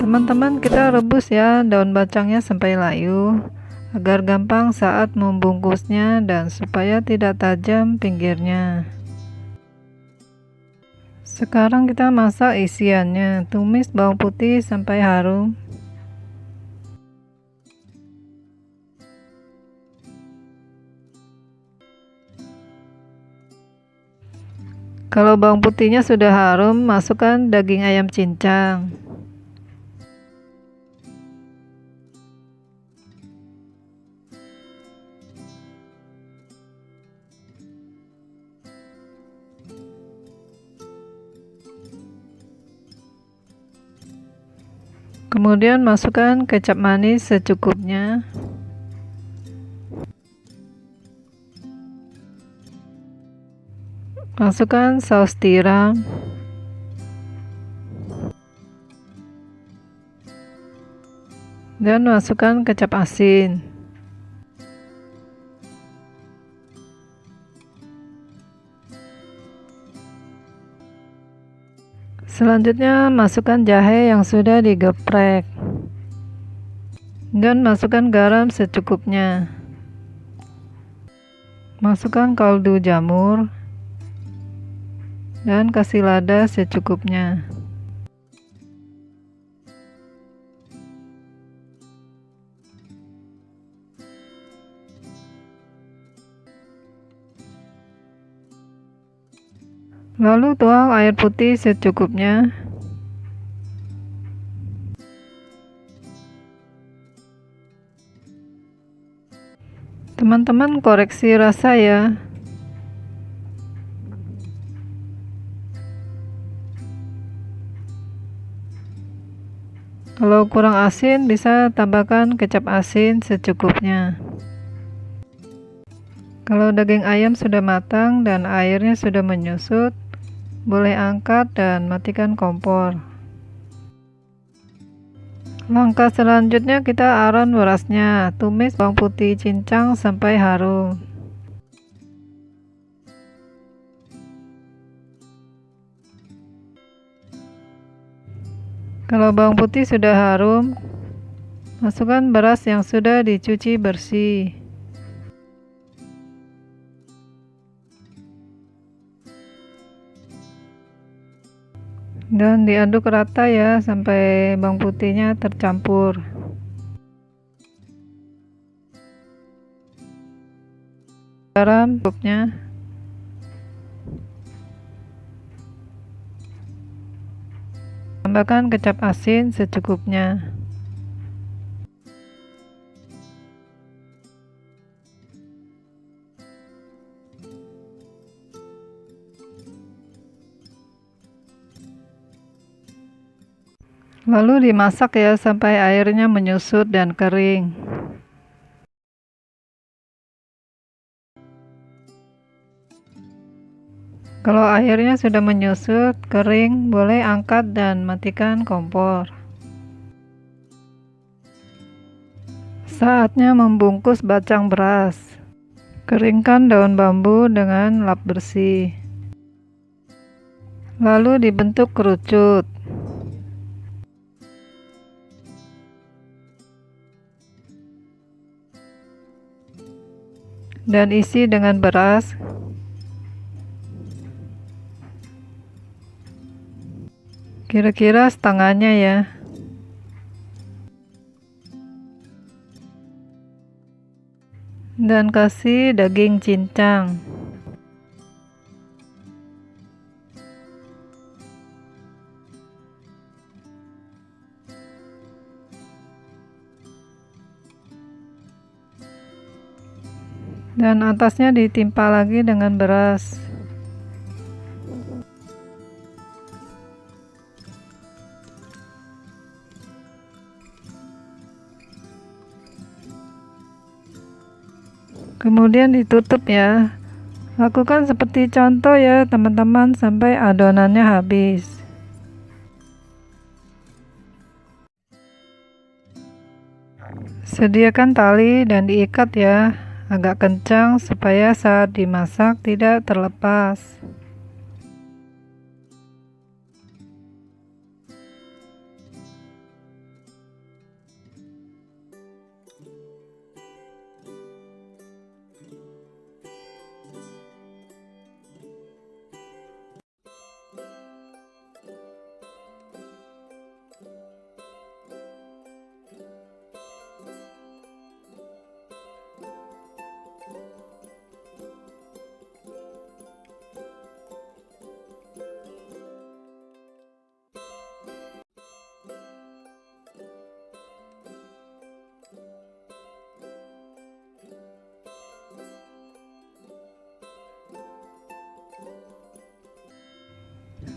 Teman-teman, kita rebus ya daun bacangnya sampai layu agar gampang saat membungkusnya dan supaya tidak tajam pinggirnya. Sekarang kita masak isiannya. Tumis bawang putih sampai harum. Kalau bawang putihnya sudah harum, masukkan daging ayam cincang. Kemudian masukkan kecap manis secukupnya. Masukkan saus tiram. Dan masukkan kecap asin. Selanjutnya masukkan jahe yang sudah digeprek. Dan masukkan garam secukupnya. Masukkan kaldu jamur. Dan kasih lada secukupnya. Lalu tuang air putih secukupnya. Teman-teman koreksi rasa ya. Kalau kurang asin bisa tambahkan kecap asin secukupnya. Kalau daging ayam sudah matang dan airnya sudah menyusut, boleh angkat dan matikan kompor. Langkah selanjutnya kita aren berasnya. Tumis bawang putih cincang sampai harum. Kalau bawang putih sudah harum, masukkan beras yang sudah dicuci bersih. Dan diaduk rata ya sampai bawang putihnya tercampur. Garam secukupnya. Tambahkan kecap asin secukupnya. Lalu dimasak ya sampai airnya menyusut dan kering. Kalau airnya sudah menyusut, kering, boleh angkat dan matikan kompor. Saatnya membungkus bacang beras. Keringkan daun bambu dengan lap bersih. Lalu dibentuk kerucut. Dan isi dengan beras. Kira-kira setengahnya ya. Dan kasih daging cincang. Dan atasnya ditimpa lagi dengan beras. Kemudian ditutup ya. Lakukan seperti contoh ya teman-teman sampai adonannya habis. Sediakan tali dan diikat ya, agak kencang supaya saat dimasak tidak terlepas.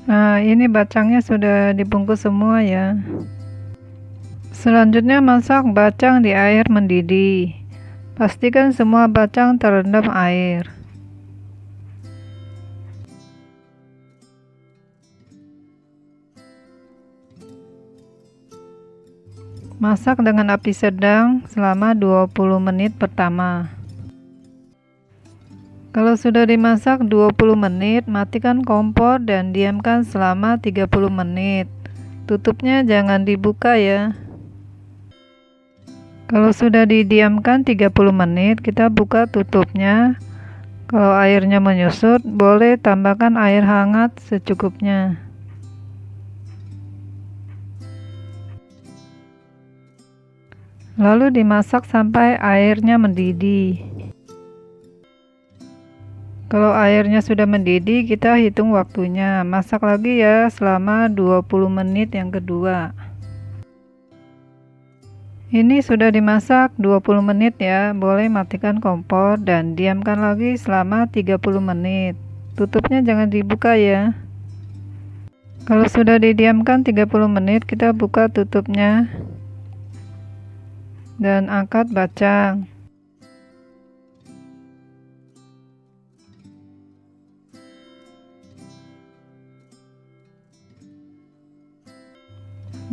Nah, ini bacangnya sudah dibungkus semua ya. Selanjutnya masak bacang di air mendidih. Pastikan semua bacang terendam air. Masak dengan api sedang selama 20 menit pertama. Kalau sudah dimasak 20 menit, matikan kompor dan diamkan selama 30 menit. Tutupnya jangan dibuka ya. Kalau sudah didiamkan 30 menit, kita buka tutupnya. Kalau airnya menyusut, boleh tambahkan air hangat secukupnya. Lalu dimasak sampai airnya mendidih. Kalau airnya sudah mendidih, kita hitung waktunya. Masak lagi ya selama 20 menit yang kedua. Ini sudah dimasak 20 menit ya. Boleh matikan kompor dan diamkan lagi selama 30 menit. Tutupnya jangan dibuka ya. Kalau sudah didiamkan 30 menit, kita buka tutupnya dan angkat bacang.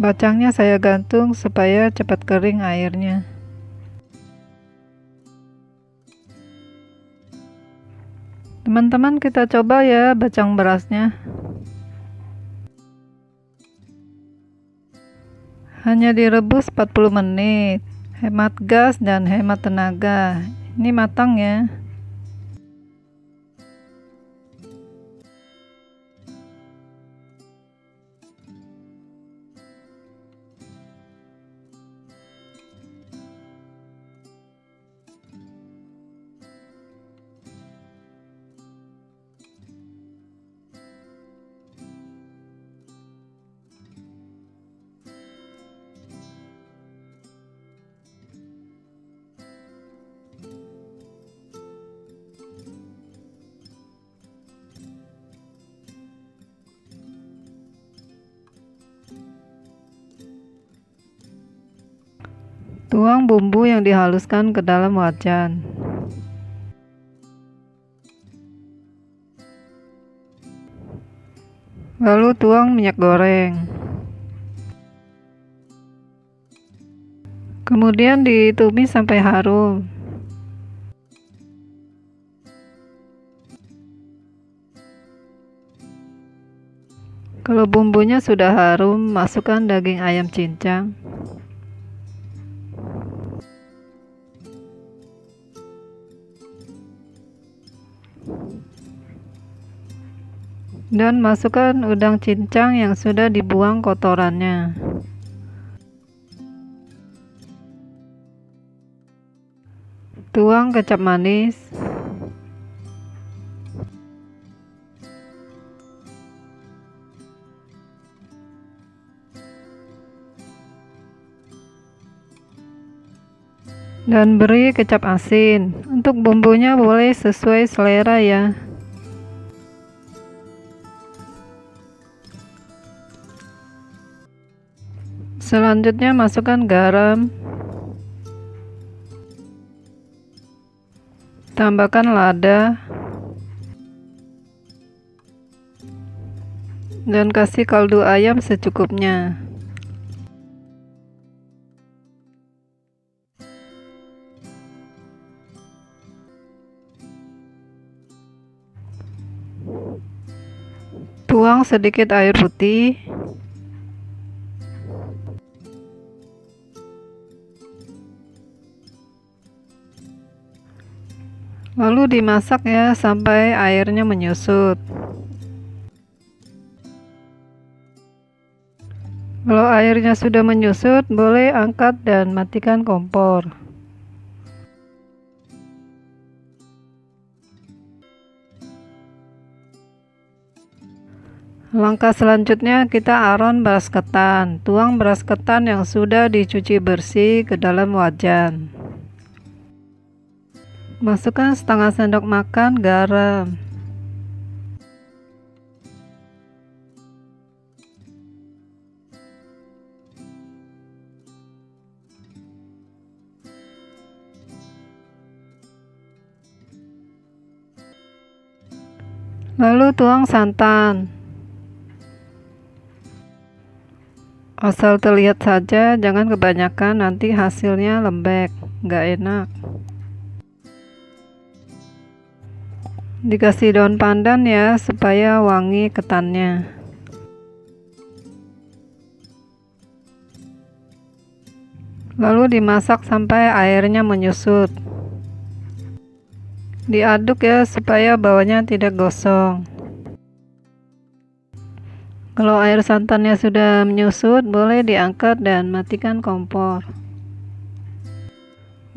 Bacangnya saya gantung supaya cepat kering airnya. Teman-teman, kita coba ya bacang berasnya. Hanya direbus 40 menit. Hemat gas dan hemat tenaga. Ini matang ya. Tuang bumbu yang dihaluskan ke dalam wajan. Lalu tuang minyak goreng. Kemudian ditumis sampai harum. Kalau bumbunya sudah harum, masukkan daging ayam cincang. Dan masukkan udang cincang yang sudah dibuang kotorannya. Tuang kecap manis. Dan beri kecap asin. Untuk bumbunya boleh sesuai selera ya. Selanjutnya masukkan garam. Tambahkan lada. Dan kasih kaldu ayam secukupnya. Tuang sedikit air putih. Lalu dimasak ya sampai airnya menyusut. Kalau airnya sudah menyusut, boleh angkat dan matikan kompor. Langkah selanjutnya kita aron beras ketan. Tuang beras ketan yang sudah dicuci bersih ke dalam wajan. Masukkan setengah sendok makan garam. Lalu tuang santan. Asal terlihat saja, jangan kebanyakan, nanti hasilnya lembek, nggak enak. Dikasih daun pandan ya, supaya wangi ketannya. Lalu dimasak sampai airnya menyusut. Diaduk ya, supaya bawahnya tidak gosong. Kalau air santannya sudah menyusut, boleh diangkat dan matikan kompor.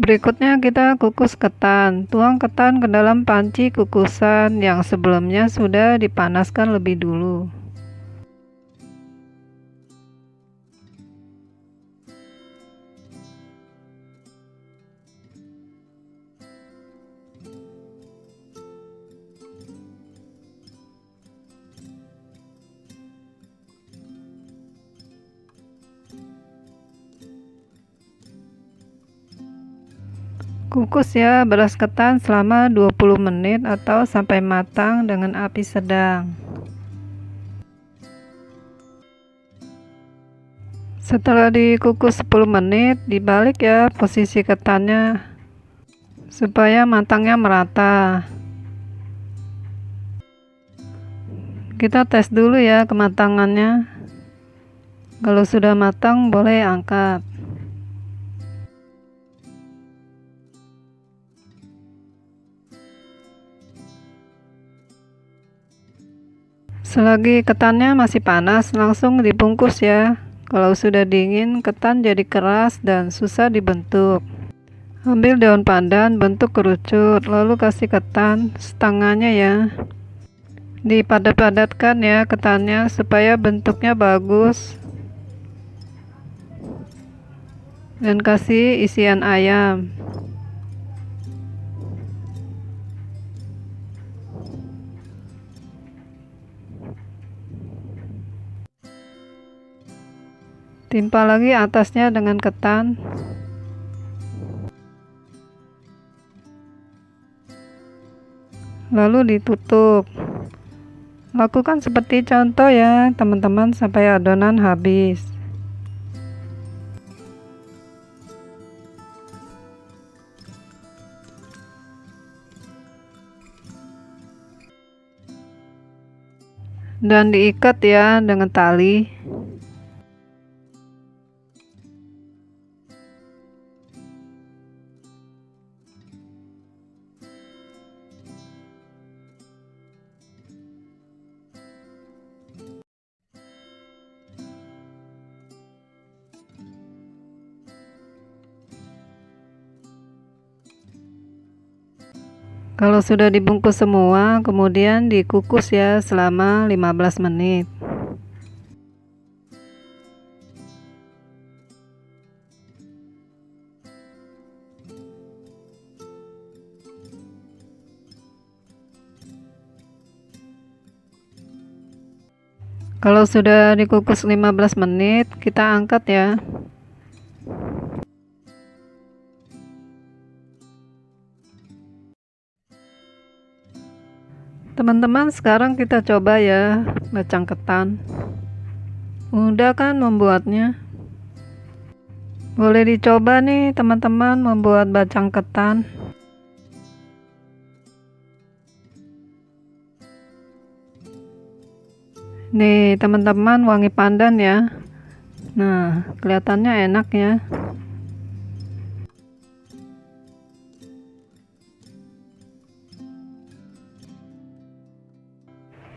Berikutnya kita kukus ketan. Tuang ketan ke dalam panci kukusan yang sebelumnya sudah dipanaskan lebih dulu. Kukus ya beras ketan selama 20 menit atau sampai matang dengan api sedang. Setelah dikukus 10 menit, dibalik ya posisi ketannya supaya matangnya merata. Kita tes dulu ya kematangannya. Kalau sudah matang boleh angkat. Selagi ketannya masih panas, langsung dibungkus ya. Kalau sudah dingin, ketan jadi keras dan susah dibentuk. Ambil daun pandan, bentuk kerucut, lalu kasih ketan setengahnya ya. Dipadat-padatkan ya ketannya supaya bentuknya bagus. Dan kasih isian ayam. Timpa lagi atasnya dengan ketan. Lalu ditutup. Lakukan seperti contoh ya teman-teman sampai adonan habis. Dan diikat ya dengan tali. Kalau sudah dibungkus semua, kemudian dikukus ya selama 15 menit. Kalau sudah dikukus 15 menit, kita angkat ya. Teman-teman, sekarang kita coba ya bacang ketan. Mudah kan membuatnya? Boleh dicoba nih teman-teman membuat bacang ketan. Nih teman-teman, wangi pandan ya. Nah, kelihatannya enak ya.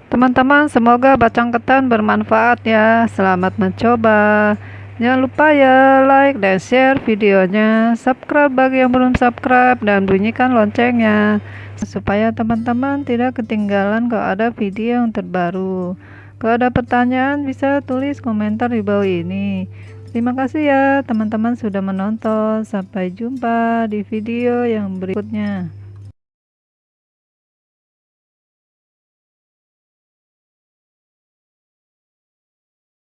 Teman-teman, semoga bacang ketan bermanfaat ya. Selamat mencoba. Jangan lupa ya like dan share videonya, subscribe bagi yang belum subscribe, dan bunyikan loncengnya supaya teman-teman tidak ketinggalan kalau ada video yang terbaru. Kalau ada pertanyaan bisa tulis komentar di bawah ini. Terima kasih ya teman-teman sudah menonton. Sampai jumpa di video yang berikutnya.